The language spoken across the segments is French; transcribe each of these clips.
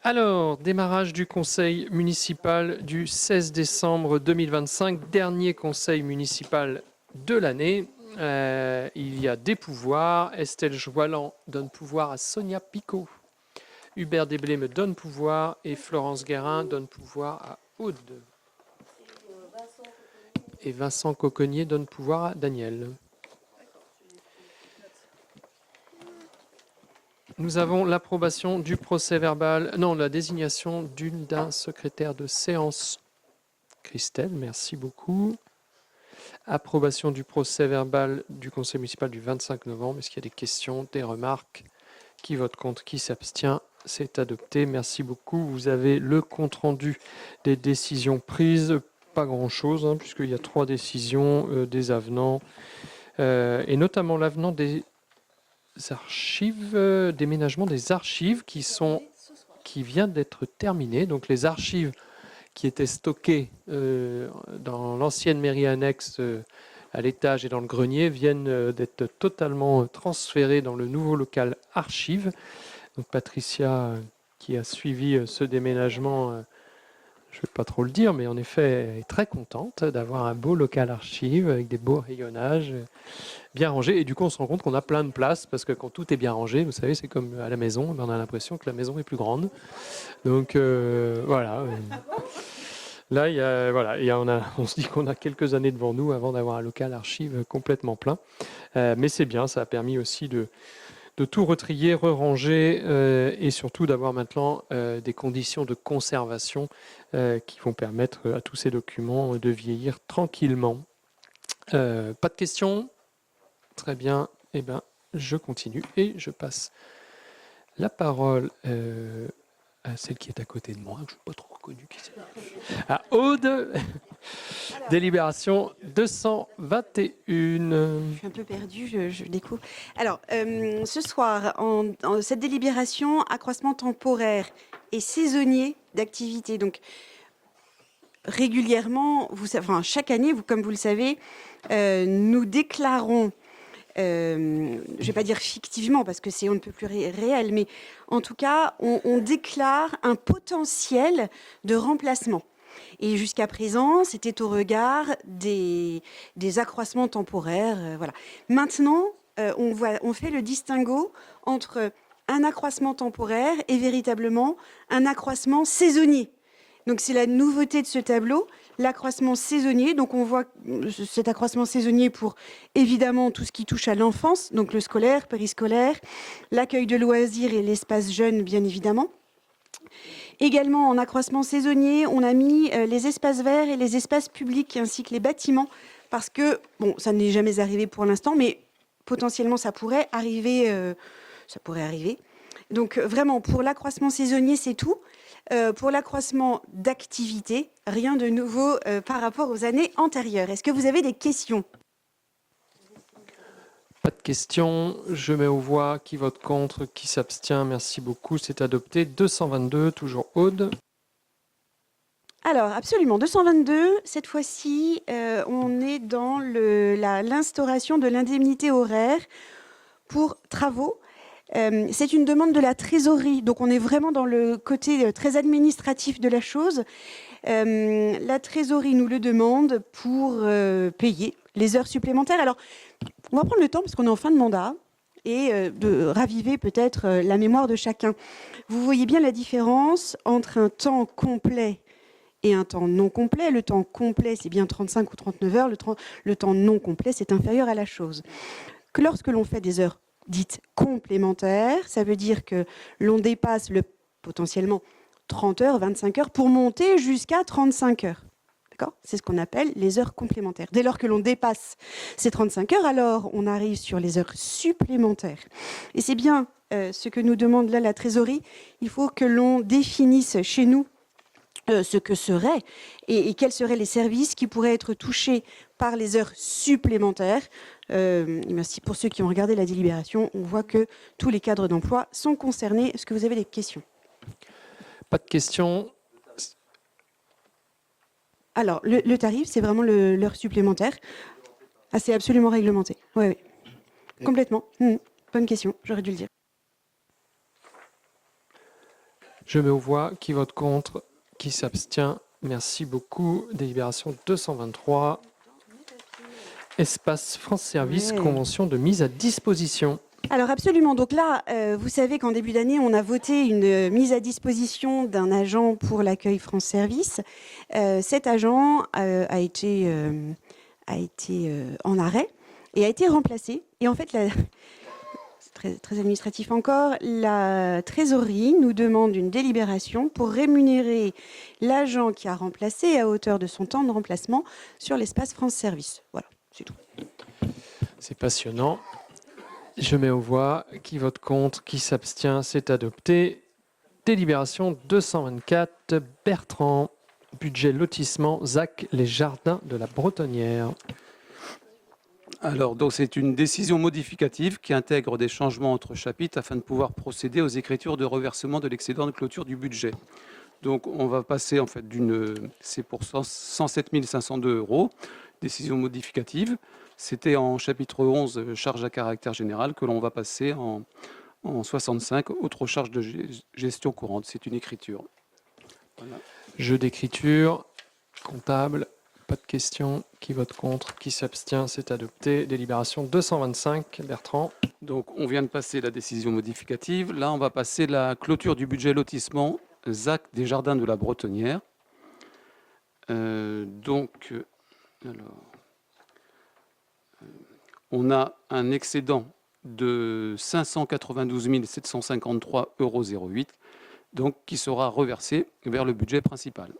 Alors, démarrage du conseil municipal du 16 décembre 2025, dernier conseil municipal de l'année. Il y a des pouvoirs. Estelle Joillan donne pouvoir à Sonia Picot. Hubert Desblés me donne pouvoir et Florence Guérin donne pouvoir à Aude. Et Vincent Coconnier donne pouvoir à Daniel. Nous avons l'approbation du procès-verbal, non, la désignation d'un secrétaire de séance. Christelle, merci beaucoup. Approbation du procès-verbal du conseil municipal du 25 novembre. Est-ce qu'il y a des questions, des remarques? Qui vote contre, qui s'abstient? C'est adopté. Merci beaucoup. Vous avez le compte-rendu des décisions prises. Pas grand-chose, puisqu'il y a 3 décisions, des avenants, et notamment l'avenant des archives, déménagement des archives qui vient d'être terminé. Donc les archives qui étaient stockées dans l'ancienne mairie annexe à l'étage et dans le grenier viennent d'être totalement transférées dans le nouveau local archives. Donc Patricia, qui a suivi ce déménagement, je ne vais pas trop le dire, mais en effet, elle est très contente d'avoir un beau local archive avec des beaux rayonnages, bien rangé. Et du coup, on se rend compte qu'on a plein de place parce que quand tout est bien rangé, vous savez, c'est comme à la maison, on a l'impression que la maison est plus grande. Donc voilà. Là, on se dit qu'on a quelques années devant nous avant d'avoir un local archive complètement plein. Mais c'est bien, ça a permis aussi de tout retrier, re-ranger et surtout d'avoir maintenant des conditions de conservation qui vont permettre à tous ces documents de vieillir tranquillement. Pas de questions? Très bien. Eh bien, je continue et je passe la parole à celle qui est à côté de moi, que je n'ai pas trop reconnue. À Aude. Alors, délibération 221. Je suis un peu perdue, je découvre. Alors, ce soir, cette délibération, accroissement temporaire et saisonnier d'activité. Donc, régulièrement, chaque année, comme vous le savez, nous déclarons, je ne vais pas dire fictivement parce que c'est on ne peut plus réel, mais en tout cas, on déclare un potentiel de remplacement. Et jusqu'à présent, c'était au regard des accroissements temporaires. Voilà. Maintenant, on fait le distinguo entre un accroissement temporaire et véritablement un accroissement saisonnier. Donc c'est la nouveauté de ce tableau, l'accroissement saisonnier. Donc on voit cet accroissement saisonnier pour évidemment tout ce qui touche à l'enfance, donc le scolaire, périscolaire, l'accueil de loisirs et l'espace jeune, bien évidemment. Également, en accroissement saisonnier, on a mis les espaces verts et les espaces publics, ainsi que les bâtiments, parce que, bon, ça n'est jamais arrivé pour l'instant, mais potentiellement, ça pourrait arriver. Donc, vraiment, pour l'accroissement saisonnier, c'est tout. Pour l'accroissement d'activité, rien de nouveau par rapport aux années antérieures. Est-ce que vous avez des questions ? Pas de questions. Je mets aux voix qui vote contre, qui s'abstient. Merci beaucoup. C'est adopté. 222, toujours Aude. Alors, absolument. 222, cette fois-ci, on est dans l'instauration de l'indemnité horaire pour travaux. C'est une demande de la trésorerie. Donc, on est vraiment dans le côté très administratif de la chose. La trésorerie nous le demande pour payer les heures supplémentaires. Alors, on va prendre le temps, parce qu'on est en fin de mandat, et de raviver peut-être la mémoire de chacun. Vous voyez bien la différence entre un temps complet et un temps non complet. Le temps complet, c'est bien 35 ou 39 heures. Le temps non complet, c'est inférieur à la chose. Que lorsque l'on fait des heures dites complémentaires, ça veut dire que l'on dépasse potentiellement 30 heures, 25 heures, pour monter jusqu'à 35 heures. D'accord ? C'est ce qu'on appelle les heures complémentaires. Dès lors que l'on dépasse ces 35 heures, alors on arrive sur les heures supplémentaires. Et c'est bien ce que nous demande là la trésorerie. Il faut que l'on définisse chez nous ce que seraient et quels seraient les services qui pourraient être touchés par les heures supplémentaires. Merci pour ceux qui ont regardé la délibération. On voit que tous les cadres d'emploi sont concernés. Est-ce que vous avez des questions ? Pas de questions. Alors, le tarif, c'est vraiment l'heure supplémentaire. Ah, c'est absolument réglementé. Oui, oui. Complètement. Bonne question, j'aurais dû le dire. Je mets aux voix. Qui vote contre? Qui s'abstient? Merci beaucoup. Délibération 223. Espace France Service, Ouais. convention de mise à disposition. Alors absolument. Donc là, vous savez qu'en début d'année, on a voté une mise à disposition d'un agent pour l'accueil France Service. Cet agent a été en arrêt et a été remplacé. Et en fait, c'est très administratif encore, la trésorerie nous demande une délibération pour rémunérer l'agent qui a remplacé à hauteur de son temps de remplacement sur l'espace France Service. Voilà, c'est tout. C'est passionnant. Je mets aux voix. Qui vote contre? Qui s'abstient? C'est adopté. Délibération 224. Bertrand. Budget lotissement. ZAC, les jardins de la Bretonnière. Alors, donc c'est une décision modificative qui intègre des changements entre chapitres afin de pouvoir procéder aux écritures de reversement de l'excédent de clôture du budget. Donc, on va passer en fait c'est pour 107 502 €, décision modificative. C'était en chapitre 11, charges à caractère général, que l'on va passer en 65, autres charges de gestion courante. C'est une écriture. Voilà. Jeu d'écriture. Comptable. Pas de questions. Qui vote contre? Qui s'abstient? C'est adopté. Délibération 225. Bertrand. Donc, on vient de passer la décision modificative. Là, on va passer la clôture du budget lotissement ZAC des Jardins de la Bretonnière. On a un excédent de 592 753,08 €, donc qui sera reversé vers le budget principal.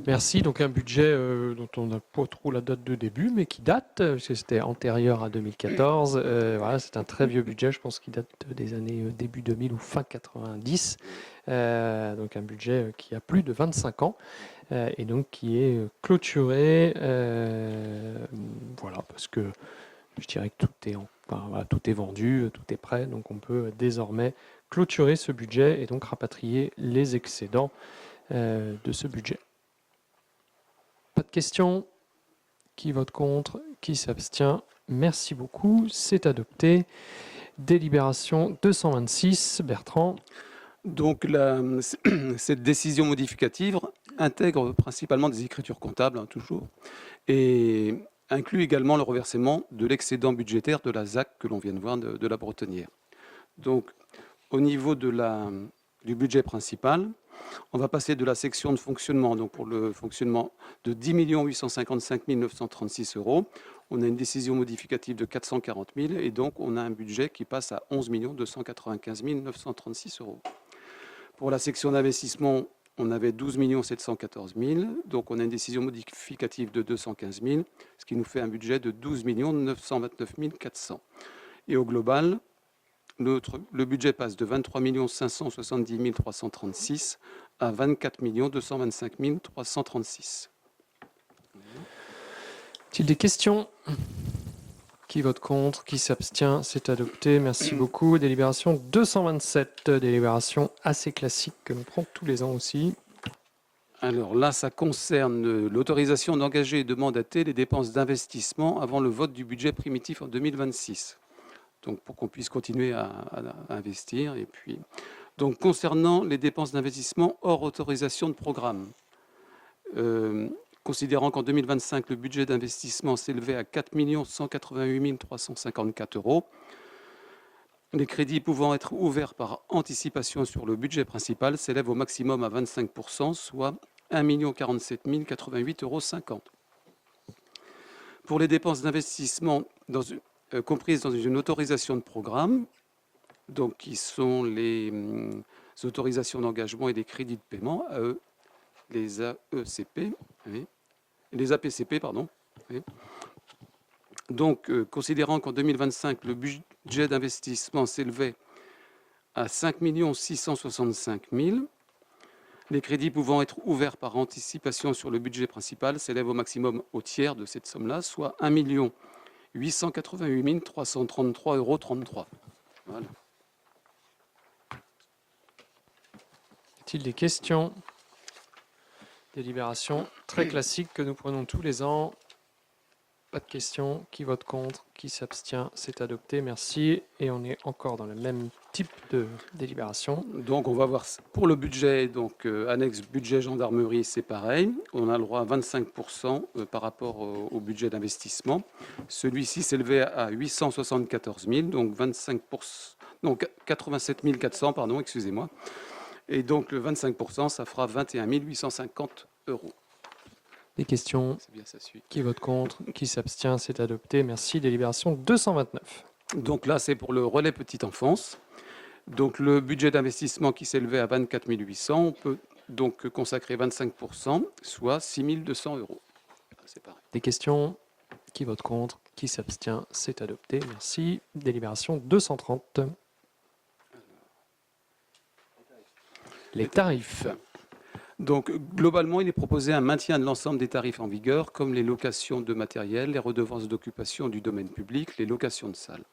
Merci. Donc un budget dont on n'a pas trop la date de début, mais qui date, parce que c'était antérieur à 2014. Voilà, c'est un très vieux budget, je pense qu'il date des années début 2000 ou fin 90. Donc un budget qui a plus de 25 ans et donc qui est clôturé. Voilà, parce que je dirais que tout est vendu, tout est prêt, donc on peut désormais clôturer ce budget et donc rapatrier les excédents de ce budget. Pas de questions? Qui vote contre? Qui s'abstient? Merci beaucoup. C'est adopté. Délibération 226. Bertrand. Donc cette décision modificative intègre principalement des écritures comptables, toujours, et inclut également le reversement de l'excédent budgétaire de la ZAC que l'on vient de voir de la Bretonnière. Donc au niveau du budget principal, on va passer de la section de fonctionnement, donc pour le fonctionnement de 10 855 936 €. On a une décision modificative de 440 000 et donc on a un budget qui passe à 11 295 936 €. Pour la section d'investissement, on avait 12 714 000, donc on a une décision modificative de 215 000, ce qui nous fait un budget de 12 929 400. Et au global, le budget passe de 23 570 336 à 24 225 336. Est-il des questions? Qui vote contre? Qui s'abstient? C'est adopté. Merci beaucoup. Délibération 227. Délibération assez classique que nous prenons tous les ans aussi. Alors là, ça concerne l'autorisation d'engager et de mandater les dépenses d'investissement avant le vote du budget primitif en 2026. Donc pour qu'on puisse continuer à investir. Et puis, donc concernant les dépenses d'investissement hors autorisation de programme, considérant qu'en 2025, le budget d'investissement s'élevait à 4 188 354 €, les crédits pouvant être ouverts par anticipation sur le budget principal s'élèvent au maximum à 25 %, soit 1 047 088,50 €. Pour les dépenses d'investissement comprises dans une autorisation de programme, donc qui sont les autorisations d'engagement et des crédits de paiement, les AECP, oui, les APCP, pardon. Oui. Donc, considérant qu'en 2025, le budget d'investissement s'élevait à 5 665 000, les crédits pouvant être ouverts par anticipation sur le budget principal s'élèvent au maximum au tiers de cette somme-là, soit 1 888 333,33 €. Voilà. Y a-t-il des questions? Délibération très classique que nous prenons tous les ans. Pas de questions. Qui vote contre? Qui s'abstient? C'est adopté. Merci. Et on est encore dans le même type de délibération. Donc, on va voir pour le budget, donc annexe budget gendarmerie, c'est pareil. On a le droit à 25% par rapport au budget d'investissement. Celui-ci s'élevait à 874 000, donc 25%, donc 87 400, pardon, excusez-moi. Et donc, le 25%, ça fera 21 850 euros. Des questions? C'est bien, ça suit. Qui vote contre? Qui s'abstient? C'est adopté. Merci. Délibération 229. Donc là, c'est pour le relais petite enfance. Donc le budget d'investissement qui s'élevait à 24 800, on peut donc consacrer 25%, soit 6 200 euros. C'est pareil. Des questions? Qui vote contre? Qui s'abstient? C'est adopté. Merci. Délibération 230. Les tarifs. Donc globalement, il est proposé un maintien de l'ensemble des tarifs en vigueur, comme les locations de matériel, les redevances d'occupation du domaine public, les locations de salles.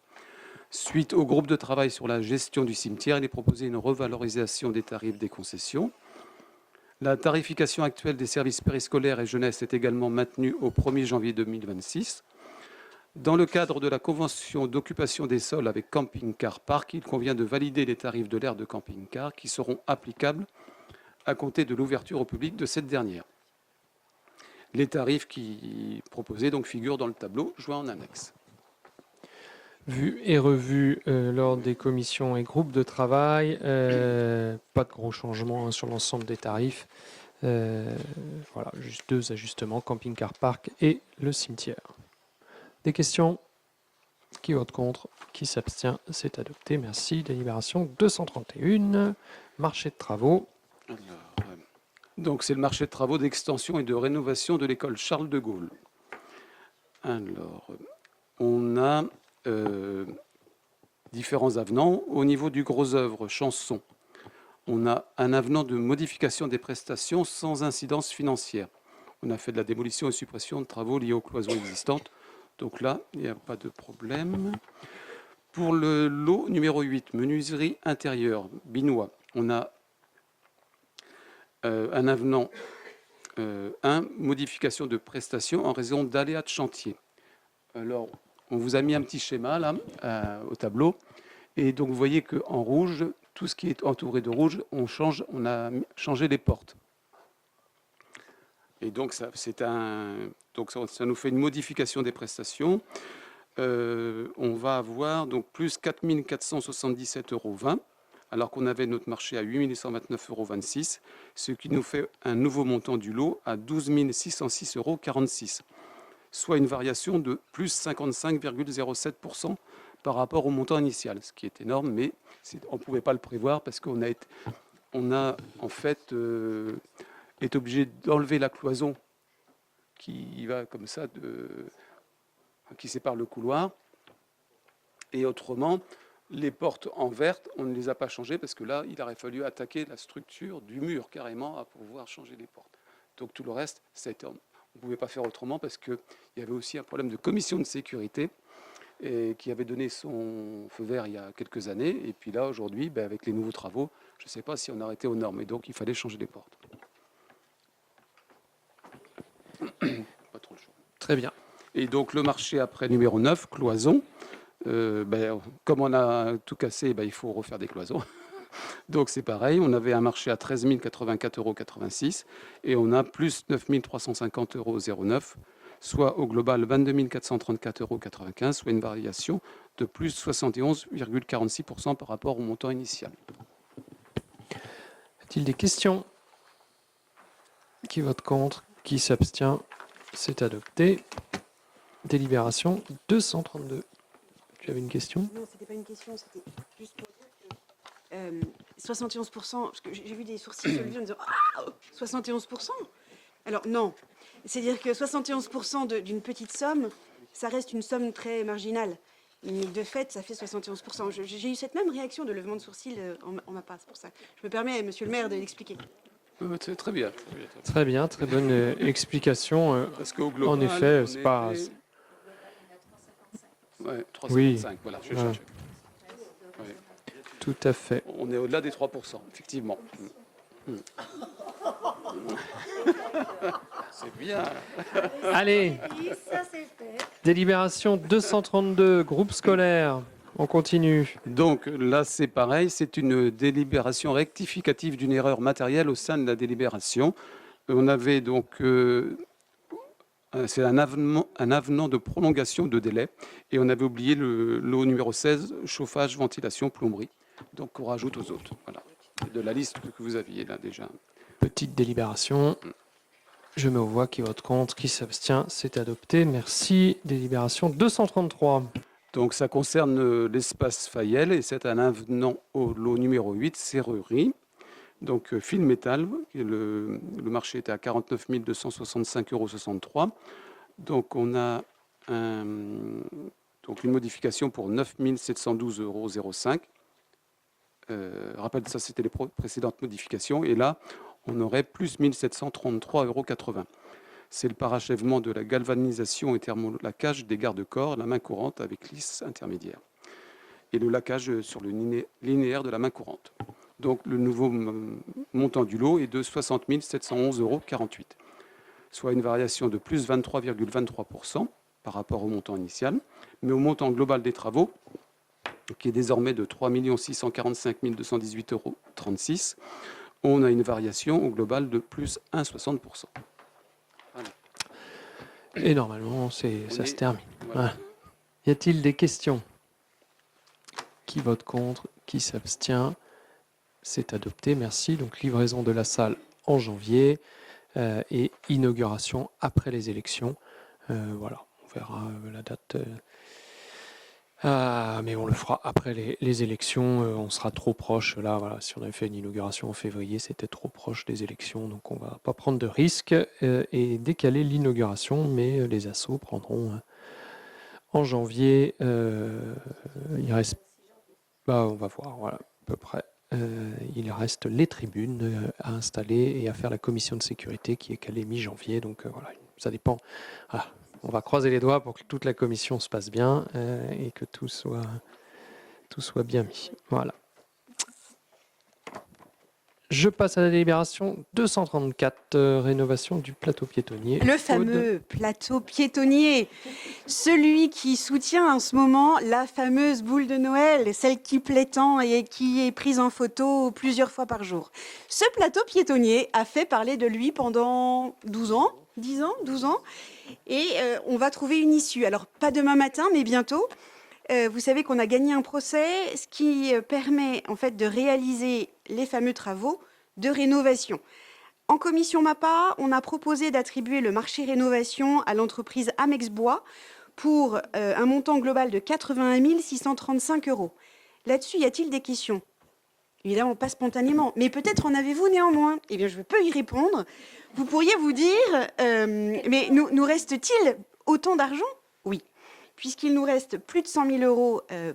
Suite au groupe de travail sur la gestion du cimetière, il est proposé une revalorisation des tarifs des concessions. La tarification actuelle des services périscolaires et jeunesse est également maintenue au 1er janvier 2026. Dans le cadre de la convention d'occupation des sols avec Camping Car Park, il convient de valider les tarifs de l'aire de camping-car qui seront applicables à compter de l'ouverture au public de cette dernière. Les tarifs qui proposés donc figurent dans le tableau joint en annexe. Vu et revu lors des commissions et groupes de travail, pas de gros changements sur l'ensemble des tarifs. Voilà, juste 2 ajustements, camping-car park et le cimetière. Des questions? Qui vote contre? Qui s'abstient? C'est adopté. Merci. Délibération 231. Marché de travaux. Donc c'est le marché de travaux d'extension et de rénovation de l'école Charles de Gaulle. Alors, on a différents avenants. Au niveau du gros œuvre chanson, on a un avenant de modification des prestations sans incidence financière. On a fait de la démolition et suppression de travaux liés aux cloisons existantes. Donc là, il n'y a pas de problème. Pour le lot numéro 8, menuiserie intérieure, Binois, on a un avenant 1, modification de prestations en raison d'aléas de chantier. Alors, on vous a mis un petit schéma là au tableau. Et donc, vous voyez qu'en rouge, tout ce qui est entouré de rouge, on a changé les portes. Et donc, ça nous fait une modification des prestations. On va avoir donc plus 4 477,20 €, alors qu'on avait notre marché à 8 129,26 €, ce qui nous fait un nouveau montant du lot à 12 606,46 €, soit une variation de plus 55,07% par rapport au montant initial, ce qui est énorme, mais on ne pouvait pas le prévoir parce qu'on a en fait est obligé d'enlever la cloison qui va comme ça, qui sépare le couloir. Et autrement, les portes en verte, on ne les a pas changées parce que là, il aurait fallu attaquer la structure du mur carrément à pouvoir changer les portes. Donc tout le reste, on ne pouvait pas faire autrement parce qu'il y avait aussi un problème de commission de sécurité qui avait donné son feu vert il y a quelques années. Et puis là, aujourd'hui, avec les nouveaux travaux, je ne sais pas si on a été aux normes. Et donc, il fallait changer les portes. Pas trop le choix. Très bien. Et donc, le marché après numéro 9, cloison. Comme on a tout cassé, il faut refaire des cloisons. Donc, c'est pareil. On avait un marché à 13 084,86 € et on a plus 9 350,09 €, soit au global 22 434,95 €, soit une variation de plus 71,46% par rapport au montant initial. Y a-t-il des questions? Qui vote contre? Qui s'abstient? C'est adopté. Délibération 232. Tu avais une question? Non, c'était pas une question, c'était juste pour dire que 71%, parce que j'ai vu des sourcils se lever en disant ah, 71%. Alors non, c'est-à-dire que 71% d'une petite somme, ça reste une somme très marginale. Mais de fait, ça fait 71%. J'ai eu cette même réaction de levement de sourcils en ma part, c'est pour ça. Je me permets, monsieur le maire, de l'expliquer. C'est très bien. Très bien, très bonne explication. Parce qu'au global, En effet, on c'est pas... était- Ouais, 3,55, Oui. voilà, je Voilà. cherchais. Ouais. Tout à fait. On est au-delà des 3%, effectivement. C'est bien. Allez, Ça c'est fait. Délibération 232, groupe scolaire. On continue. Donc là, c'est pareil, c'est une délibération rectificative d'une erreur matérielle au sein de la délibération. On avait donc, c'est un avenant de prolongation de délai, et on avait oublié le lot numéro 16, chauffage, ventilation, plomberie. Donc on rajoute aux autres, voilà, de la liste que vous aviez là déjà. Petite délibération. Je mets aux voix qui vote contre, qui s'abstient. C'est adopté. Merci. Délibération 233. Donc ça concerne l'espace Fayel, et c'est un avenant au lot numéro 8, serrurerie. Donc fil métal, le marché était à 49 265,63 €. Donc on a donc une modification pour 9 712,05 €. Rappelle, ça c'était les précédentes modifications, et là on aurait plus 1 733,80 €. C'est le parachèvement de la galvanisation et thermolacage des garde-corps, la main courante avec lisse intermédiaire, et le lacage sur le linéaire de la main courante. Donc le nouveau montant du lot est de 60 711,48 €, soit une variation de plus 23,23% par rapport au montant initial. Mais au montant global des travaux, qui est désormais de 3 645 218,36 €, on a une variation au global de plus 1,60%. Et normalement, ça se termine. Voilà. Y a-t-il des questions? Qui vote contre? Qui s'abstient? C'est adopté, merci. Donc livraison de la salle en janvier et inauguration après les élections. Voilà, on verra la date. Mais on le fera après les élections. On sera trop proche. Là, voilà, si on avait fait une inauguration en février, c'était trop proche des élections. Donc on ne va pas prendre de risques et décaler l'inauguration. Mais les assos prendront en janvier. Il reste. On va voir, voilà, à peu près. Il reste les tribunes à installer et à faire la commission de sécurité qui est calée mi-janvier. Donc voilà, ça dépend. Voilà. On va croiser les doigts pour que toute la commission se passe bien et que tout soit bien mis. Voilà. Je passe à la délibération 234, rénovation du plateau piétonnier. Le fameux plateau piétonnier, celui qui soutient en ce moment la fameuse boule de Noël, celle qui plaît tant et qui est prise en photo plusieurs fois par jour. Ce plateau piétonnier a fait parler de lui pendant 12 ans, 10 ans, 12 ans, et on va trouver une issue. Alors, pas demain matin, mais bientôt. Vous savez qu'on a gagné un procès, ce qui permet en fait de réaliser les fameux travaux de rénovation. En commission MAPA, on a proposé d'attribuer le marché rénovation à l'entreprise Amex Bois pour un montant global de 81 635 €. Là-dessus, y a-t-il des questions? Évidemment, pas spontanément, mais peut-être en avez-vous néanmoins. Eh bien, je peux y répondre. Vous pourriez vous dire, mais nous reste-t-il autant d'argent? Oui, puisqu'il nous reste plus de 100 000 €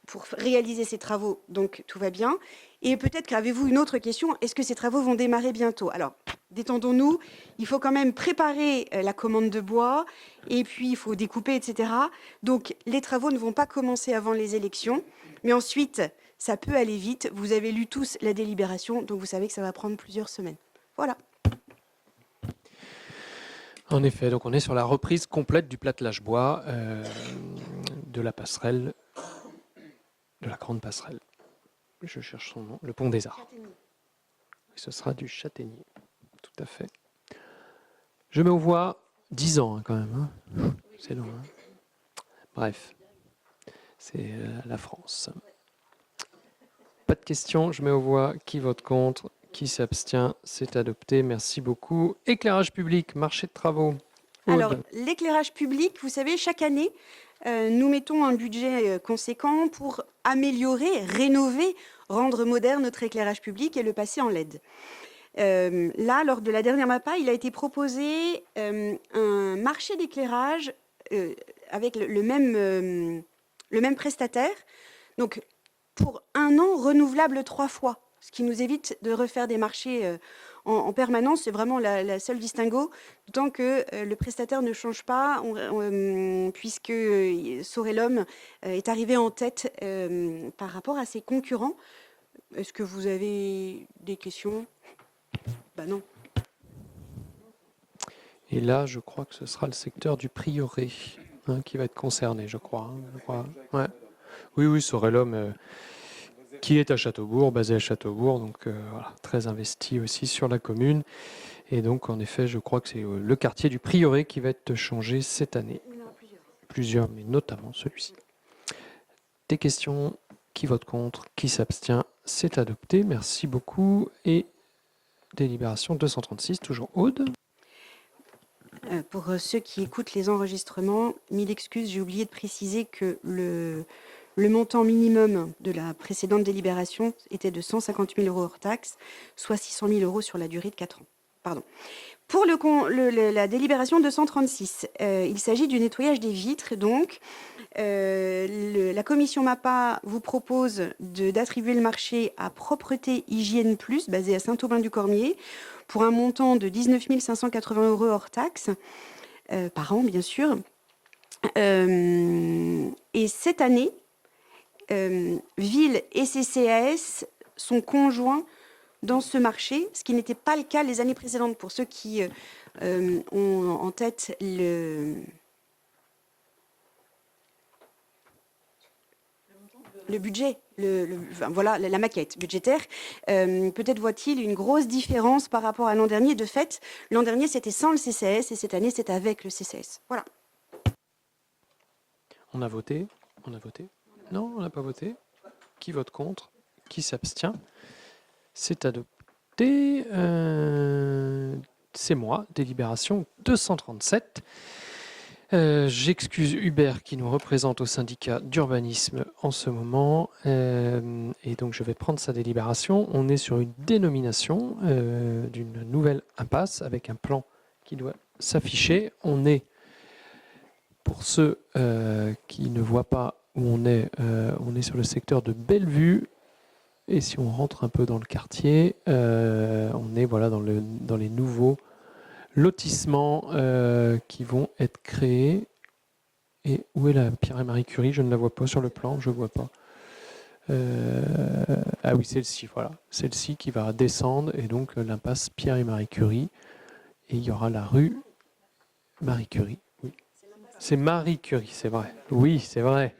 pour réaliser ces travaux, donc tout va bien. Et peut-être qu'avez-vous une autre question, est-ce que ces travaux vont démarrer bientôt? Alors, détendons-nous, il faut quand même préparer la commande de bois, et puis il faut découper, etc. Donc, les travaux ne vont pas commencer avant les élections, mais ensuite, ça peut aller vite. Vous avez lu tous la délibération, donc vous savez que ça va prendre plusieurs semaines. Voilà. En effet, donc on est sur la reprise complète du platelage bois de la passerelle, de la grande passerelle. Je cherche son nom, le pont des Arts. Et ce sera du châtaignier, tout à fait. Je mets aux voix 10 ans quand même. C'est long. Bref, c'est la France. Pas de questions, je mets aux voix qui vote contre, qui s'abstient, c'est adopté. Merci beaucoup. Éclairage public, marché de travaux. Alors, l'éclairage public, vous savez, chaque année, nous mettons un budget conséquent pour améliorer, rénover, rendre moderne notre éclairage public et le passer en LED. Là, lors de la dernière MAPA, il a été proposé un marché d'éclairage avec le même prestataire, donc pour 1 an, renouvelable 3 fois, ce qui nous évite de refaire des marchés en permanence. C'est vraiment la seule distinguo, d'autant que le prestataire ne change pas, puisque Sorelum est arrivé en tête par rapport à ses concurrents. Est-ce que vous avez des questions? Ben non. Et là, je crois que ce sera le secteur du prieuré qui va être concerné, je crois. Ouais. Oui, oui, Sorel-Homme, qui est à Châteaubourg, basé à Châteaubourg, donc voilà, très investi aussi sur la commune. Et donc, en effet, je crois que c'est le quartier du prieuré qui va être changé cette année. Il y en aura plusieurs. Plusieurs, mais notamment celui-ci. Des questions? Qui vote contre? Qui s'abstient? C'est adopté. Merci beaucoup. Et délibération 236, toujours Aude. Pour ceux qui écoutent les enregistrements, mille excuses, j'ai oublié de préciser que le montant minimum de la précédente délibération était de 150 000 € hors taxe, soit 600 000 € sur la durée de 4 ans. Pardon. Pour la délibération 236, il s'agit du nettoyage des vitres. Donc, la commission MAPA vous propose d'attribuer le marché à Propreté Hygiène Plus, basé à Saint-Aubin-du-Cormier, pour un montant de 19 580 € hors taxe, par an, bien sûr. Et cette année, Ville et CCAS sont conjoints dans ce marché, ce qui n'était pas le cas les années précédentes. Pour ceux qui ont en tête le budget, voilà, la maquette budgétaire, peut-être voit-il une grosse différence par rapport à l'an dernier. De fait, l'an dernier, c'était sans le CCAS et cette année, c'est avec le CCAS. Voilà. On a voté? On a voté? Non, on n'a pas voté. Qui vote contre? Qui s'abstient? C'est adopté. C'est moi, délibération 237. J'excuse Hubert qui nous représente au syndicat d'urbanisme en ce moment. Et donc je vais prendre sa délibération. On est sur une dénomination d'une nouvelle impasse avec un plan qui doit s'afficher. On est, pour ceux qui ne voient pas où on est sur le secteur de Bellevue. Et si on rentre un peu dans le quartier, on est voilà, dans les nouveaux lotissements qui vont être créés. Et où est la Pierre et Marie Curie? Je ne la vois pas sur le plan, je ne vois pas. Ah oui, celle-ci, voilà. Celle-ci qui va descendre, et donc l'impasse Pierre et Marie Curie. Et il y aura la rue Marie Curie. Oui. C'est Marie Curie, c'est vrai. Oui, c'est vrai.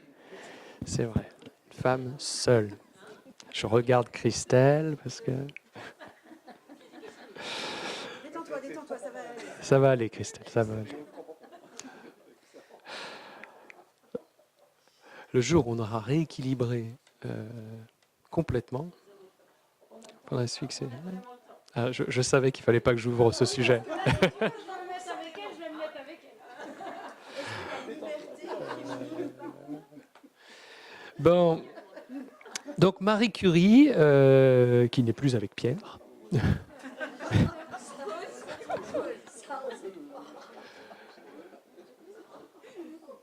C'est vrai. Une femme seule. Je regarde Christelle parce que... Détends-toi, ça va aller. Ça va aller, Christelle, ça va aller. Le jour où on aura rééquilibré complètement, on a su que c'est... Ah, je savais qu'il ne fallait pas que j'ouvre ce sujet. Bon, donc Marie Curie, qui n'est plus avec Pierre.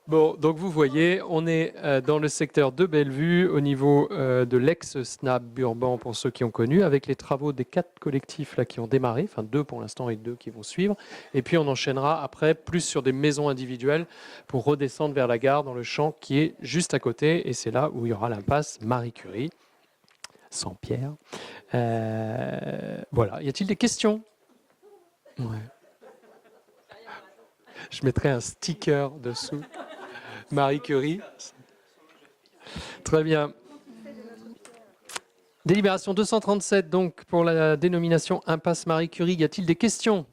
Bon, donc vous voyez, on est dans le secteur de Bellevue, au niveau de l'ex-SNAP Burban, pour ceux qui ont connu, avec les travaux des 4 collectifs là, qui ont démarré, enfin 2 pour l'instant et 2 qui vont suivre. Et puis on enchaînera après plus sur des maisons individuelles pour redescendre vers la gare dans le champ qui est juste à côté. Et c'est là où il y aura l'impasse Marie Curie, sans Pierre. Voilà, y a-t-il des questions? Ouais. Je mettrai un sticker dessous. Marie Curie. Très bien. Délibération 237, donc, pour la dénomination impasse Marie Curie. Y a-t-il des questions?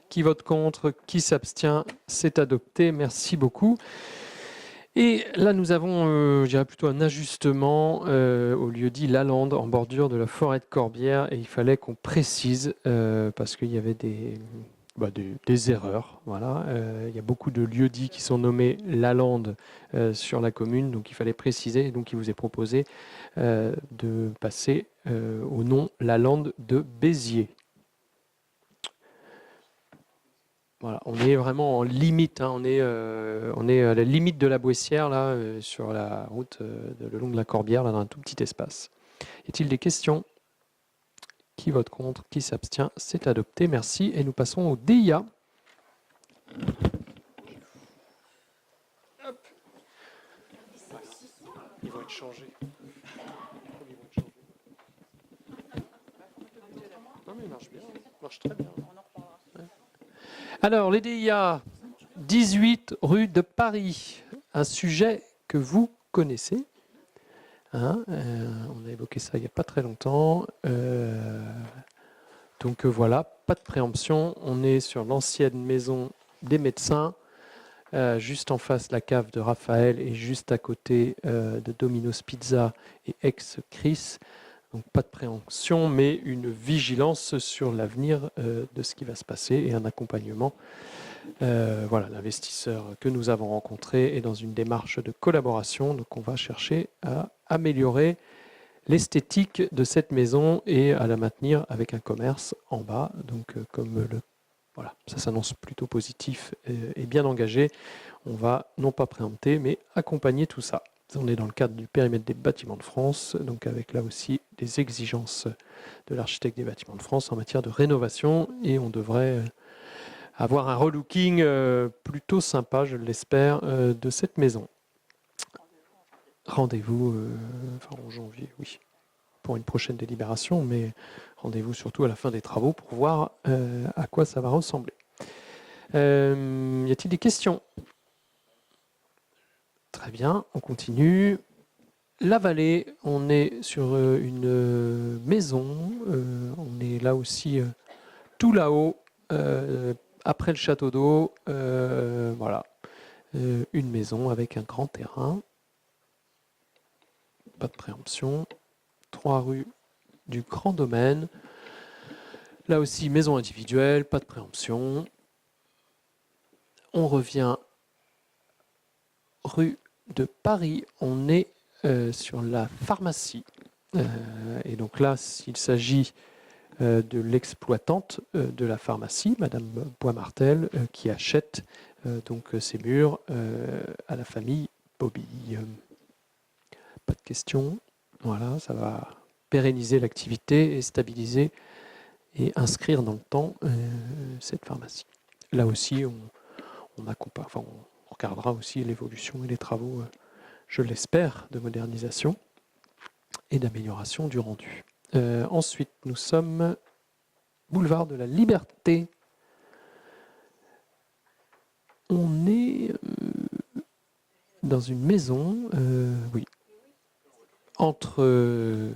Qui vote contre? Qui s'abstient? C'est adopté. Merci beaucoup. Et là, nous avons, je dirais plutôt un ajustement au lieu-dit Lalande, en bordure de la forêt de Corbière. Et il fallait qu'on précise, parce qu'il y avait des erreurs. Voilà. Il y a beaucoup de lieux-dits qui sont nommés Lalande sur la commune, donc il fallait préciser. Et donc il vous est proposé de passer au nom Lalande de Béziers. Voilà, on est vraiment en limite, hein, on est à la limite de la Boissière, là, sur la route le long de la Corbière, là, dans un tout petit espace. Y a-t-il des questions? Qui vote contre? Qui s'abstient? C'est adopté, merci. Et nous passons au DIA. Hop. Ils vont être changés. Non mais il marche bien, il marche très bien. Ouais. Alors, les DIA, 18 rue de Paris, un sujet que vous connaissez. Hein, on a évoqué ça il n'y a pas très longtemps. Donc voilà, pas de préemption. On est sur l'ancienne maison des médecins, juste en face la cave de Raphaël et juste à côté de Domino's Pizza et ex-Chris. Donc pas de préemption, mais une vigilance sur l'avenir de ce qui va se passer et un accompagnement. Voilà, l'investisseur que nous avons rencontré est dans une démarche de collaboration. Donc on va chercher à améliorer l'esthétique de cette maison et à la maintenir avec un commerce en bas. Donc voilà, ça s'annonce plutôt positif et bien engagé. On va non pas préempter, mais accompagner tout ça. On est dans le cadre du périmètre des bâtiments de France, donc avec là aussi des exigences de l'architecte des bâtiments de France en matière de rénovation, et on devrait avoir un relooking plutôt sympa, je l'espère, de cette maison. Rendez-vous en janvier, oui, pour une prochaine délibération, mais rendez-vous surtout à la fin des travaux pour voir à quoi ça va ressembler. Y a-t-il des questions ? Très bien, on continue. La vallée, on est sur une maison, on est là aussi tout là-haut, après le château d'eau, voilà, une maison avec un grand terrain, pas de préemption, 3 rues du Grand Domaine, là aussi maison individuelle, pas de préemption. On revient rue de Paris, on est sur la pharmacie. Et donc là, il s'agit de l'exploitante de la pharmacie, Madame Boismartel, qui achète donc ces murs à la famille Bobby. Pas de questions. Voilà, ça va pérenniser l'activité et stabiliser et inscrire dans le temps cette pharmacie. Là aussi, on regardera aussi l'évolution et les travaux, je l'espère, de modernisation et d'amélioration du rendu. Ensuite, nous sommes boulevard de la Liberté. On est dans une maison, oui, entre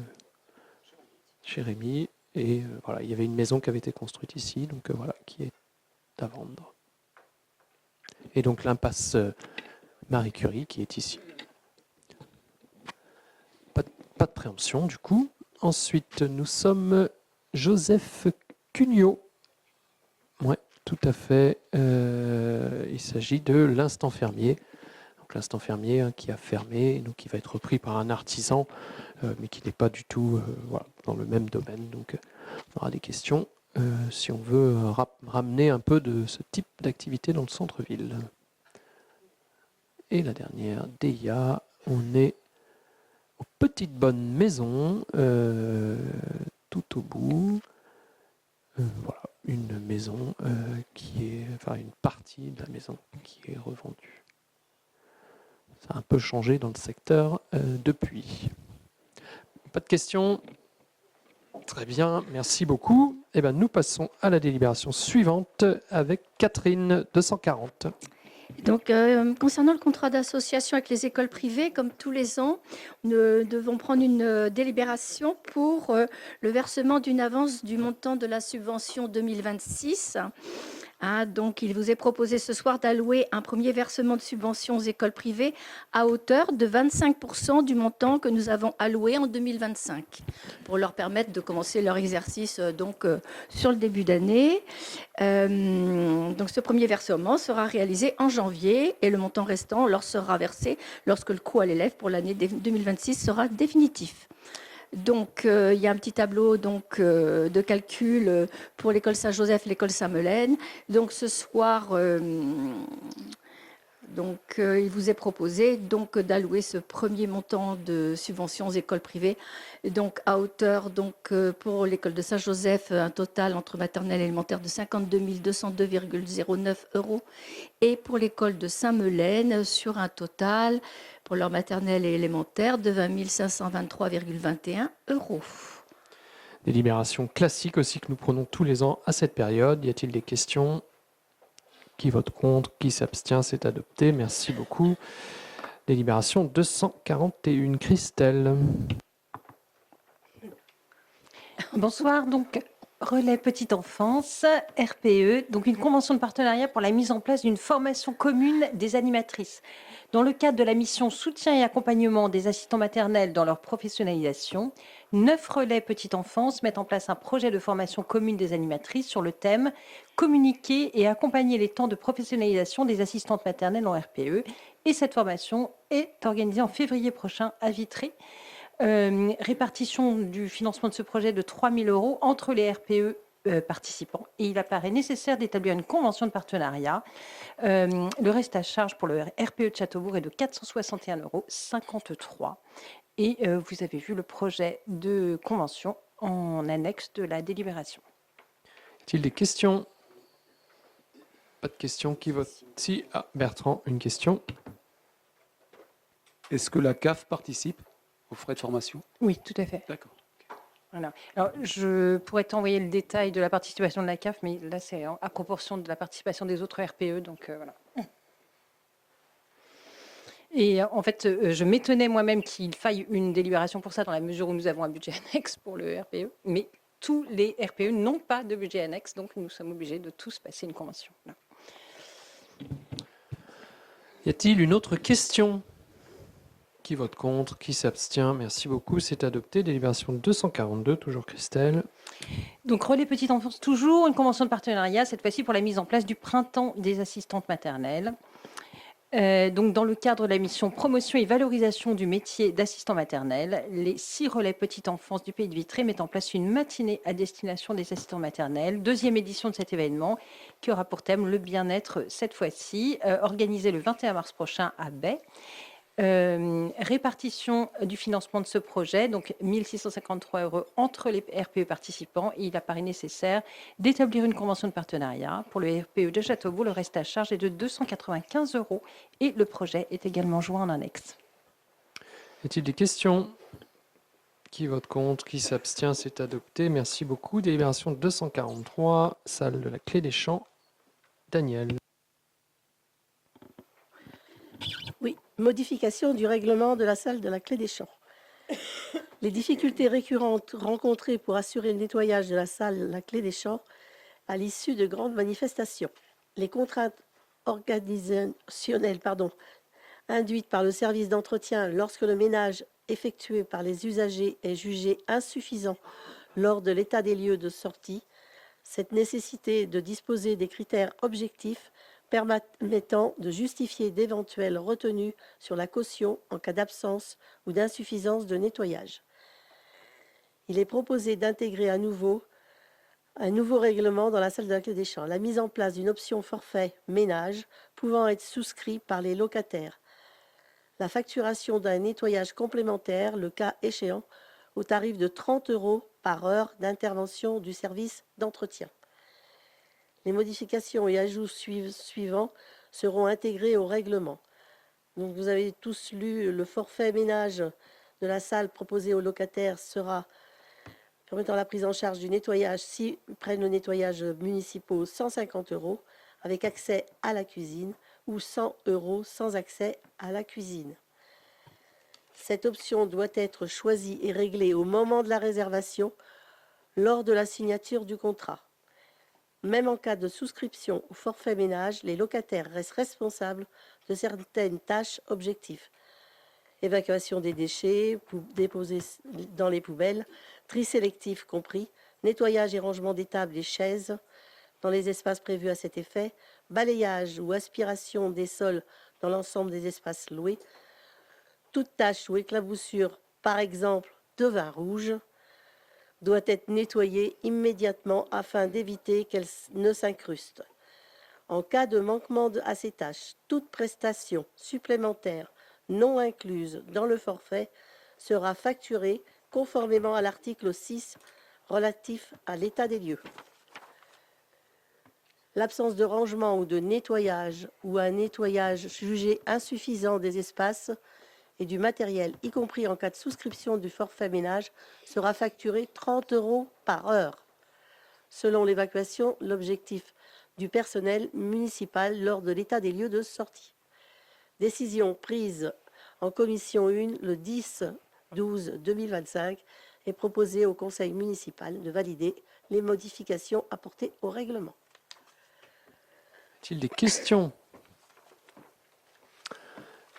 Jérémy et voilà, il y avait une maison qui avait été construite ici, donc voilà, qui est à vendre. Et donc l'impasse Marie Curie qui est ici. Pas de préemption du coup. Ensuite, nous sommes Joseph Cugnot. Oui, tout à fait. Il s'agit de l'Instant Fermier. Donc l'Instant Fermier qui a fermé, donc qui va être repris par un artisan, mais qui n'est pas du tout voilà, dans le même domaine. Donc on aura des questions si on veut ramener un peu de ce type d'activité dans le centre-ville. Et la dernière, DIA, on est aux Petites Bonnes Maisons, tout au bout. Voilà, une maison une partie de la maison qui est revendue. Ça a un peu changé dans le secteur depuis. Pas de questions ? Très bien, merci beaucoup. Eh bien, nous passons à la délibération suivante avec Catherine 240. Donc, concernant le contrat d'association avec les écoles privées, comme tous les ans, nous devons prendre une délibération pour le versement d'une avance du montant de la subvention 2026. Donc, il vous est proposé ce soir d'allouer un premier versement de subvention aux écoles privées à hauteur de 25% du montant que nous avons alloué en 2025 pour leur permettre de commencer leur exercice sur le début d'année. Donc, ce premier versement sera réalisé en janvier et le montant restant leur sera versé lorsque le coût à l'élève pour l'année 2026 sera définitif. Donc, il y a un petit tableau de calcul pour l'école Saint-Joseph et l'école Saint-Melaine. Donc, ce soir, il vous est proposé d'allouer ce premier montant de subventions aux écoles privées, donc à hauteur pour l'école de Saint-Joseph, un total entre maternelle et élémentaire de 52 202,09 €, et pour l'école de Saint-Melaine sur un total pour leur maternelle et élémentaire de 20 523,21 €. Délibération classique aussi que nous prenons tous les ans à cette période. Y a-t-il des questions ? Qui vote contre? Qui s'abstient? C'est adopté. Merci beaucoup. Délibération 241. Christelle. Bonsoir, donc Relais Petite Enfance, RPE, donc une convention de partenariat pour la mise en place d'une formation commune des animatrices. Dans le cadre de la mission soutien et accompagnement des assistants maternels dans leur professionnalisation, 9 Relais Petite Enfance mettent en place un projet de formation commune des animatrices sur le thème « Communiquer et accompagner les temps de professionnalisation des assistantes maternelles en RPE ». Et cette formation est organisée en février prochain à Vitry. Répartition du financement de ce projet de 3 000 € entre les RPE participants. Et il apparaît nécessaire d'établir une convention de partenariat. Le reste à charge pour le RPE de Châteaubourg est de 461,53 €. Et vous avez vu le projet de convention en annexe de la délibération. Y a-t-il des questions? Pas de questions. Qui vote? Si. Ah, Bertrand, une question. Est-ce que la CAF participe aux frais de formation? Oui, tout à fait. D'accord. Voilà. Alors, je pourrais t'envoyer le détail de la participation de la CAF, mais là, c'est à proportion de la participation des autres RPE. Donc, voilà. Et en fait, je m'étonnais moi-même qu'il faille une délibération pour ça, dans la mesure où nous avons un budget annexe pour le RPE. Mais tous les RPE n'ont pas de budget annexe, donc nous sommes obligés de tous passer une convention. Voilà. Y a-t-il une autre question? Qui vote contre? Qui s'abstient? Merci beaucoup. C'est adopté. Délibération 242, toujours Christelle. Donc, Relais Petite Enfance, toujours une convention de partenariat, cette fois-ci pour la mise en place du printemps des assistantes maternelles. Donc, dans le cadre de la mission promotion et valorisation du métier d'assistant maternel, les 6 Relais Petite Enfance du Pays de Vitré mettent en place une matinée à destination des assistants maternels, deuxième édition de cet événement, qui aura pour thème le bien-être cette fois-ci, organisé le 21 mars prochain à Baie. Répartition du financement de ce projet, donc 1 653 € entre les RPE participants. Et il apparaît nécessaire d'établir une convention de partenariat. Pour le RPE de Châteaubourg, le reste à charge est de 295 € et le projet est également joint en annexe. Y a-t-il des questions? Qui vote contre? Qui s'abstient? C'est adopté. Merci beaucoup. Délibération 243, salle de la Clé des Champs. Daniel. Oui, modification du règlement de la salle de la Clé des Champs. Les difficultés récurrentes rencontrées pour assurer le nettoyage de la salle la Clé des Champs à l'issue de grandes manifestations. Les contraintes organisationnelles induites par le service d'entretien lorsque le ménage effectué par les usagers est jugé insuffisant lors de l'état des lieux de sortie. Cette nécessité de disposer des critères objectifs permettant de justifier d'éventuelles retenues sur la caution en cas d'absence ou d'insuffisance de nettoyage. Il est proposé d'intégrer un nouveau règlement dans la salle de la Clé des Champs, la mise en place d'une option forfait ménage pouvant être souscrit par les locataires, la facturation d'un nettoyage complémentaire, le cas échéant, au tarif de 30 € par heure d'intervention du service d'entretien. Les modifications et ajouts suivants seront intégrés au règlement. Donc, vous avez tous lu le forfait ménage de la salle proposé aux locataires sera permettant la prise en charge du nettoyage, si prennent le nettoyage municipaux, 150 € avec accès à la cuisine ou 100 € sans accès à la cuisine. Cette option doit être choisie et réglée au moment de la réservation lors de la signature du contrat. Même en cas de souscription au forfait ménage, les locataires restent responsables de certaines tâches objectives. Évacuation des déchets, déposer dans les poubelles, tri sélectif compris, nettoyage et rangement des tables et chaises dans les espaces prévus à cet effet, balayage ou aspiration des sols dans l'ensemble des espaces loués, toute tâche ou éclaboussure, par exemple de vin rouge, doit être nettoyée immédiatement afin d'éviter qu'elle ne s'incruste. En cas de manquement à ces tâches, toute prestation supplémentaire non incluse dans le forfait sera facturée conformément à l'article 6 relatif à l'état des lieux. L'absence de rangement ou de nettoyage ou un nettoyage jugé insuffisant des espaces et du matériel, y compris en cas de souscription du forfait ménage, sera facturé 30 € par heure. Selon l'évacuation, l'objectif du personnel municipal lors de l'état des lieux de sortie. Décision prise en commission 1 le 10/12/2025 et proposée au conseil municipal de valider les modifications apportées au règlement. Y a-t-il des questions?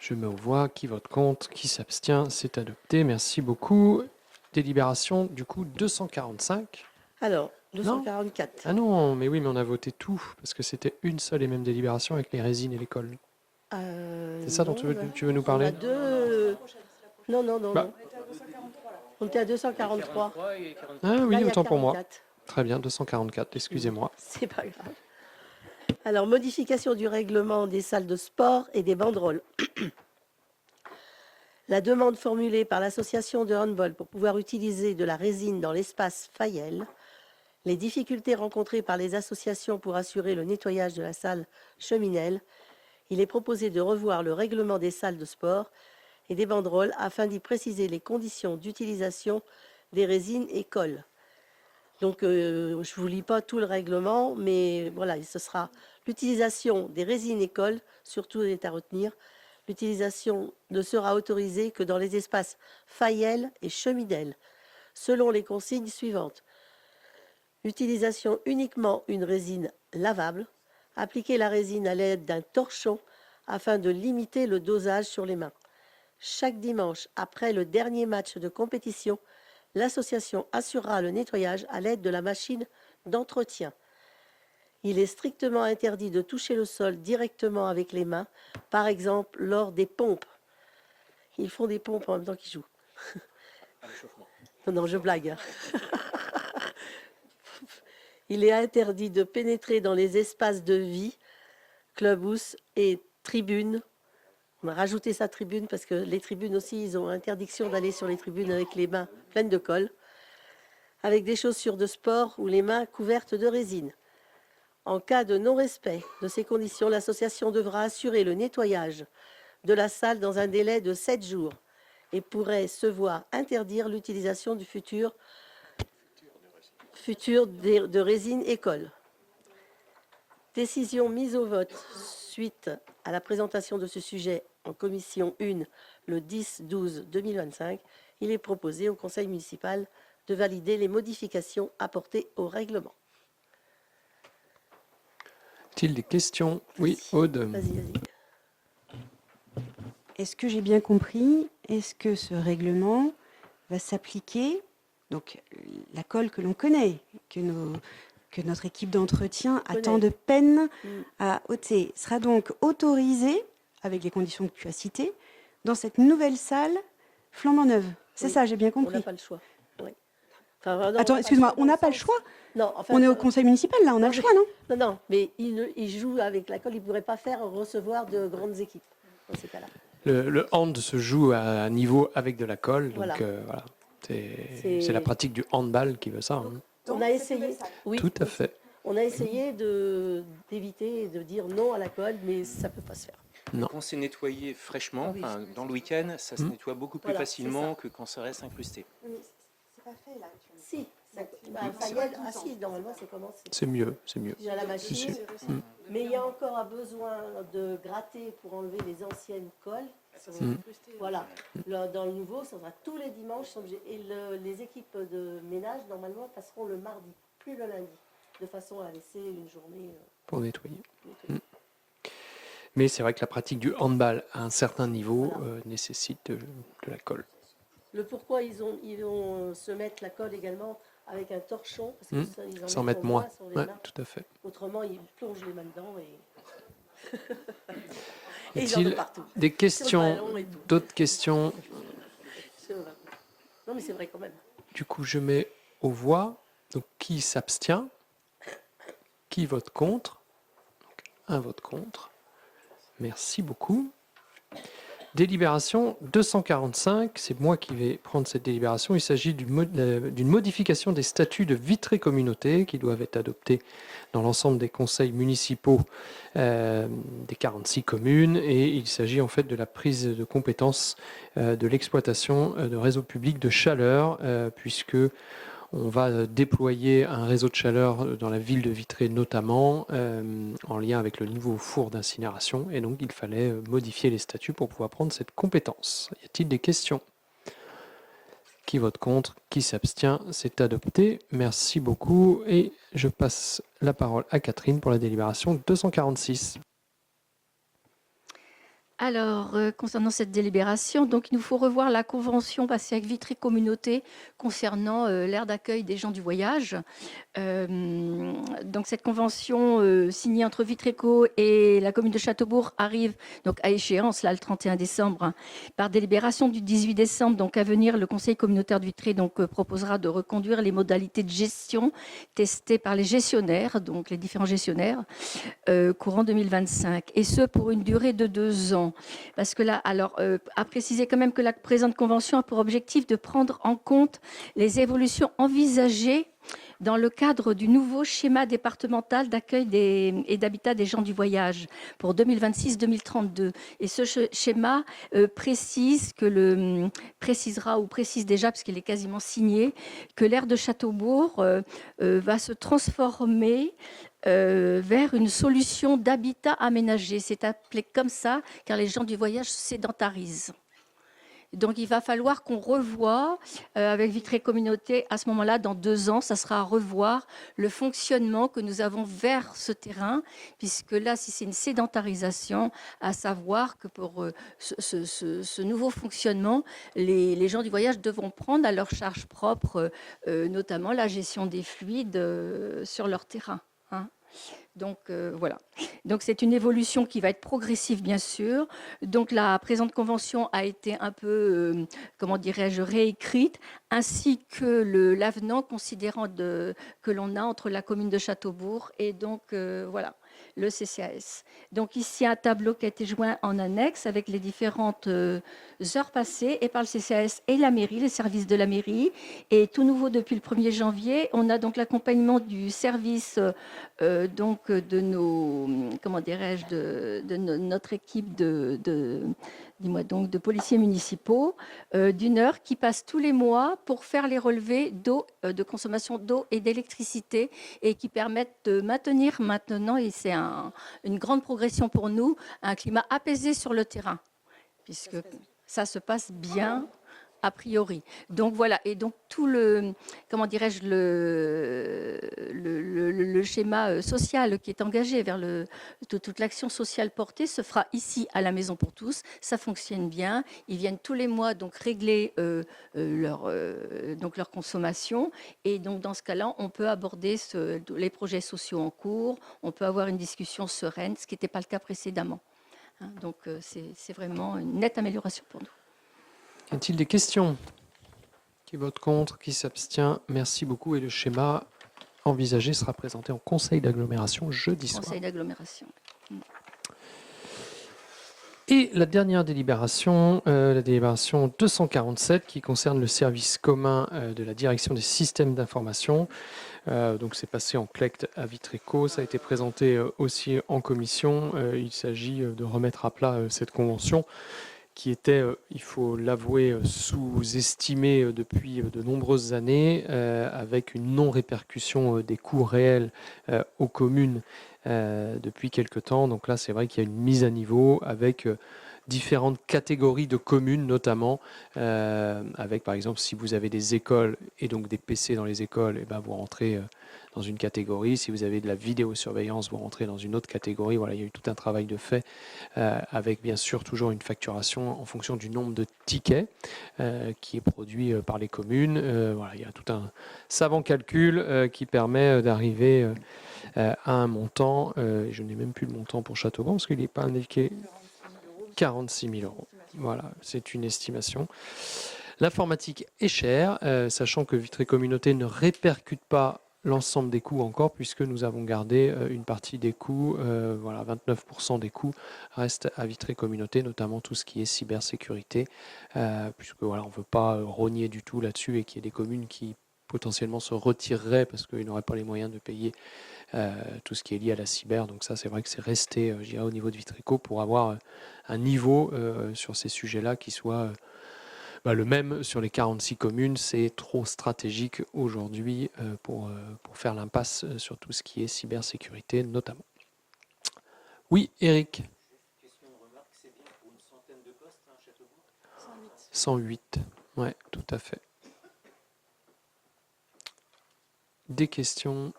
Je mets aux voix. Qui vote contre? Qui s'abstient? C'est adopté. Merci beaucoup. Délibération, du coup, 245. Alors, 244. Ah non, mais oui, mais on a voté tout, parce que c'était une seule et même délibération avec les résines et l'école. C'est ça dont tu veux nous On parler? a deux... Non, non, non, Bah. non. On était à 243. Ah Là, oui, il y a autant pour moi. 44. Très bien, 244, excusez-moi. C'est pas grave. Alors, modification du règlement des salles de sport et des banderoles. La demande formulée par l'association de handball pour pouvoir utiliser de la résine dans l'espace Fayel, les difficultés rencontrées par les associations pour assurer le nettoyage de la salle Cheminel, il est proposé de revoir le règlement des salles de sport et des banderoles afin d'y préciser les conditions d'utilisation des résines et colle. Donc, je ne vous lis pas tout le règlement, mais voilà, ce sera l'utilisation des résines et colle, surtout est à retenir. L'utilisation ne sera autorisée que dans les espaces Fayel et Cheminel, selon les consignes suivantes. Utilisation uniquement une résine lavable. Appliquer la résine à l'aide d'un torchon afin de limiter le dosage sur les mains. Chaque dimanche, après le dernier match de compétition, l'association assurera le nettoyage à l'aide de la machine d'entretien. Il est strictement interdit de toucher le sol directement avec les mains, par exemple lors des pompes. Ils font des pompes en même temps qu'ils jouent. Non, je blague. Il est interdit de pénétrer dans les espaces de vie, clubhouse et tribunes. On a rajouté ça tribune parce que les tribunes aussi, ils ont interdiction d'aller sur les tribunes avec les mains pleines de colle, avec des chaussures de sport ou les mains couvertes de résine. En cas de non-respect de ces conditions, l'association devra assurer le nettoyage de la salle dans un délai de 7 jours et pourrait se voir interdire l'utilisation du futur de résine et colle. Décision mise au vote suite à la présentation de ce sujet en commission 1 le 10/12/2025. Il est proposé au conseil municipal de valider les modifications apportées au règlement. Y a-t-il des questions? Oui, Aude. Vas-y, vas-y. Est-ce que j'ai bien compris? Est-ce que ce règlement va s'appliquer, donc la colle que l'on connaît, que notre équipe d'entretien a Connaît. tant de peine à ôter, sera donc autorisée, avec les conditions que tu as citées, dans cette nouvelle salle flambant neuve? C'est Oui, ça, j'ai bien On compris. n'a pas le choix. Oui. Enfin, non, Attends, excuse-moi, on n'a pas le choix? Non, enfin, On est au conseil municipal, là, on a le choix, non? Non, non, mais il joue avec la colle, il ne pourrait pas faire recevoir de grandes équipes dans ces cas-là. Le hand se joue à un niveau avec de la colle, donc Voilà. voilà. C'est- C'est la pratique du handball qui veut ça. Hein. On a essayé, oui, Tout à fait. on a essayé d'éviter et de dire non à la colle, mais ça ne peut pas se faire. Quand c'est nettoyé fraîchement, Oui. enfin, dans le week-end, ça se nettoie beaucoup plus Voilà, facilement c'est que quand ça reste incrusté. C'est pas fait, là, actuellement. Si, Fayel, si, normalement c'est comment C'est mieux, c'est mieux. J'ai la machine, sûr. mais il y a encore un besoin de gratter pour enlever les anciennes colles. Voilà. Dans le nouveau, ça sera tous les dimanches. Et les équipes de ménage, normalement, passeront le mardi, plus le lundi, de façon à laisser une journée. Pour nettoyer. nettoyée. Mais c'est vrai que la pratique du handball à un certain niveau Voilà. nécessite de la colle. Le pourquoi ils vont se mettre la colle également avec un torchon, parce que ça, ils en Sans mettent mettre moins. sur les Ouais, mains. tout à fait. Autrement, ils plongent les mains dedans et, Y et ils en ont a-t-il partout. des Sur le questions? ballon et tout. D'autres questions? C'est vrai. Non, mais c'est vrai quand même. Du coup, je mets aux voix. Donc, qui s'abstient? Qui vote contre? Donc, un vote contre. Merci beaucoup. Délibération 245, c'est moi qui vais prendre cette délibération. Il s'agit d'une modification des statuts de Vitré Communauté qui doivent être adoptés dans l'ensemble des conseils municipaux des 46 communes. Et il s'agit en fait de la prise de compétence de l'exploitation de réseaux publics de chaleur, puisque On va déployer un réseau de chaleur dans la ville de Vitré notamment, en lien avec le nouveau four d'incinération. Et donc, il fallait modifier les statuts pour pouvoir prendre cette compétence. Y a-t-il des questions? Qui vote contre? Qui s'abstient? C'est adopté. Merci beaucoup. Et je passe la parole à Catherine pour la délibération 246. Alors, concernant cette délibération, donc il nous faut revoir la convention passée avec Vitry Communauté concernant l'aire d'accueil des gens du voyage. Donc cette convention signée entre Vitreco et la commune de Châteaubourg arrive donc à échéance là le 31 décembre hein. Par délibération du 18 décembre donc à venir, le conseil communautaire de Vitré donc proposera de reconduire les modalités de gestion testées par les gestionnaires, donc les différents gestionnaires courant 2025, et ce pour une durée de 2 ans. Parce que là, alors, à préciser quand même que la présente convention a pour objectif de prendre en compte les évolutions envisagées dans le cadre du nouveau schéma départemental d'accueil et d'habitat des gens du voyage pour 2026-2032. Et ce schéma précise déjà, parce qu'il est quasiment signé, que l'aire de Châteaubourg va se transformer vers une solution d'habitat aménagé. C'est appelé comme ça car les gens du voyage se sédentarisent. Donc, il va falloir qu'on revoie avec Vitré Communauté, à ce moment-là, dans 2 ans, ça sera à revoir le fonctionnement que nous avons vers ce terrain, puisque là, si c'est une sédentarisation, à savoir que pour ce nouveau fonctionnement, les gens du voyage devront prendre à leur charge propre, notamment la gestion des fluides sur leur terrain. Hein. Donc voilà. Donc c'est une évolution qui va être progressive bien sûr. Donc la présente convention a été un peu, comment dirais-je, réécrite, ainsi que l'avenant considérant que l'on a entre la commune de Châteaubourg et donc voilà le CCAS. Donc ici un tableau qui a été joint en annexe avec les différentes heures passées et par le CCAS et la mairie, les services de la mairie. Et tout nouveau depuis le 1er janvier, on a donc l'accompagnement du service donc de nos, comment dirais-je, de notre équipe dis-moi donc, de policiers municipaux d'une heure qui passe tous les mois pour faire les relevés d'eau, de consommation d'eau et d'électricité et qui permettent de maintenir maintenant, et c'est une grande progression pour nous, un climat apaisé sur le terrain, puisque ça se passe bien a priori. Donc voilà, et donc tout le, comment dirais-je, le schéma social qui est engagé vers toute l'action sociale portée se fera ici à la Maison pour tous. Ça fonctionne bien. Ils viennent tous les mois donc régler leur consommation. Et donc dans ce cas-là, on peut aborder les projets sociaux en cours. On peut avoir une discussion sereine, ce qui n'était pas le cas précédemment. Hein, donc c'est vraiment une nette amélioration pour nous. Y a-t-il des questions? Qui vote contre? Qui s'abstient? Merci beaucoup. Et le schéma envisagé sera présenté en conseil d'agglomération jeudi soir. Conseil d'agglomération. Et la dernière délibération, la délibération 247, qui concerne le service commun de la direction des systèmes d'information. Donc c'est passé en CLECT à Vitreco, ça a été présenté aussi en commission. Il s'agit de remettre à plat cette convention qui était, il faut l'avouer, sous-estimée depuis de nombreuses années, avec une non-répercussion des coûts réels aux communes depuis quelque temps. Donc là, c'est vrai qu'il y a une mise à niveau avec différentes catégories de communes, notamment avec, par exemple, si vous avez des écoles et donc des PC dans les écoles, et ben vous rentrez dans une catégorie. Si vous avez de la vidéosurveillance, vous rentrez dans une autre catégorie. Voilà, il y a eu tout un travail de fait avec bien sûr toujours une facturation en fonction du nombre de tickets qui est produit par les communes. Voilà, il y a tout un savant calcul qui permet d'arriver à un montant. Je n'ai même plus le montant pour Châteaubourg parce qu'il n'est pas indiqué. 46 000 euros. Voilà, c'est une estimation. L'informatique est chère, sachant que Vitré Communauté ne répercute pas l'ensemble des coûts encore, puisque nous avons gardé une partie des coûts, voilà, 29% des coûts restent à Vitré Communauté, notamment tout ce qui est cybersécurité, puisque voilà, on ne veut pas rogner du tout là-dessus et qu'il y ait des communes qui potentiellement se retireraient parce qu'ils n'auraient pas les moyens de payer tout ce qui est lié à la cyber. Donc ça, c'est vrai que c'est resté, je dirais, au niveau de Vitreco pour avoir un niveau sur ces sujets-là qui soit le même sur les 46 communes, c'est trop stratégique aujourd'hui pour faire l'impasse sur tout ce qui est cybersécurité notamment. Oui, Eric. 108, ouais, tout à fait. Des questions?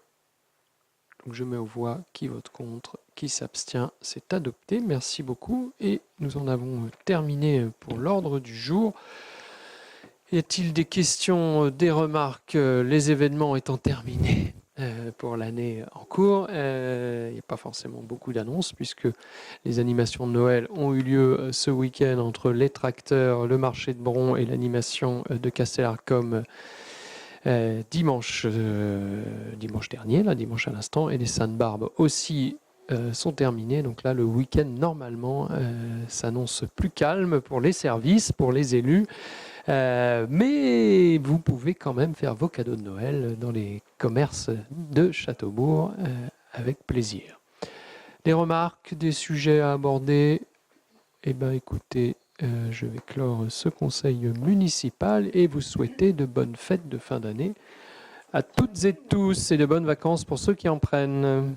Donc je mets aux voix qui vote contre, qui s'abstient. C'est adopté. Merci beaucoup. Et nous en avons terminé pour l'ordre du jour. Y a-t-il des questions, des remarques, les événements étant terminés pour l'année en cours? Il n'y a pas forcément beaucoup d'annonces puisque les animations de Noël ont eu lieu ce week-end entre les tracteurs, le marché de Bron et l'animation de Castellarcom dimanche dernier, là, dimanche à l'instant, et les Sainte-Barbe aussi sont terminés. Donc là, le week-end, normalement, s'annonce plus calme pour les services, pour les élus. Mais vous pouvez quand même faire vos cadeaux de Noël dans les commerces de Châteaubourg avec plaisir. Des remarques, des sujets à aborder? Eh bien, écoutez, je vais clore ce conseil municipal et vous souhaiter de bonnes fêtes de fin d'année à toutes et tous et de bonnes vacances pour ceux qui en prennent.